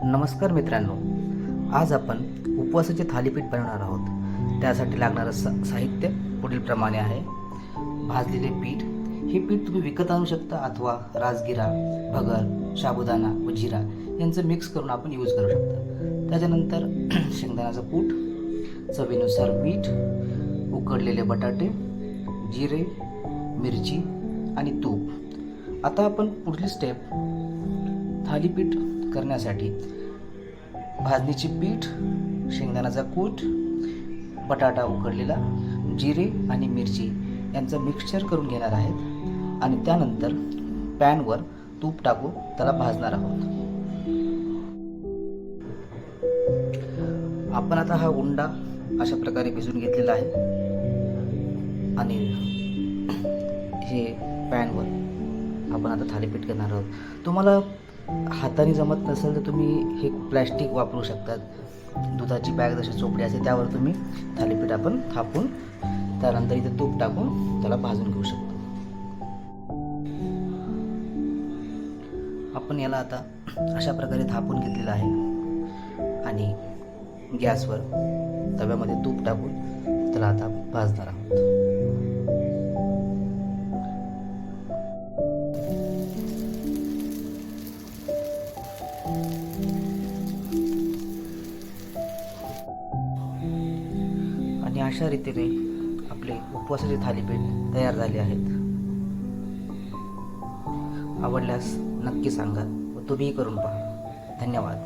नमस्कार मित्रांनो, आज आपण उपवासाचे थालीपीठ बनवणार आहोत। त्यासाठी लागणारं साहित्य पुढीलप्रमाणे आहे। भाजलेले पीठ, हे पीठ तुम्ही विकत आणू शकता अथवा राजगिरा, भगर, साबुदाणा व जिरा यांचं मिक्स करून आपण यूज करू शकता। त्याच्यानंतर शेंगदाण्याचं कूट, चवीनुसार मीठ, उकडलेले बटाटे, जिरे, मिरची आणि तूप। आता आपण पुढली स्टेप थालीपीठ करण्यासाठी भाजणीचे पीठ, शेंगदाण्याचा कूट, बटाटा उकडलेला, जिरे आणि मिरची यांचं मिक्सचर करून घेणार आहेत आणि त्यानंतर पॅनवर तूप टाकून त्याला भाजणार आहोत। आपण आता हा उंडा अशा प्रकारे भिजवून घेतलेला आहे आणि हे पॅनवर आपण आता थालीपीठ करणार आहोत। तुम्हाला हाताने जमत नसेल तर तुम्ही हे प्लॅस्टिक वापरू शकतात। दुधाची बॅग जशी चोपडी असते त्यावर तुम्ही थालीपीठ आपण थापून त्यानंतर इथे तूप टाकून त्याला भाजून घेऊ शकतो। आपण याला आता अशा प्रकारे थापून घेतलेलं आहे आणि गॅसवर तव्यामध्ये तूप टाकून त्याला आता भाजणार आहोत। आणि अशा रीतीने आपले उपवासाचे थालीपीठ तयार झाले आहेत। आवडल्यास नक्की सांगा व तुम्हीही करून पहा। धन्यवाद।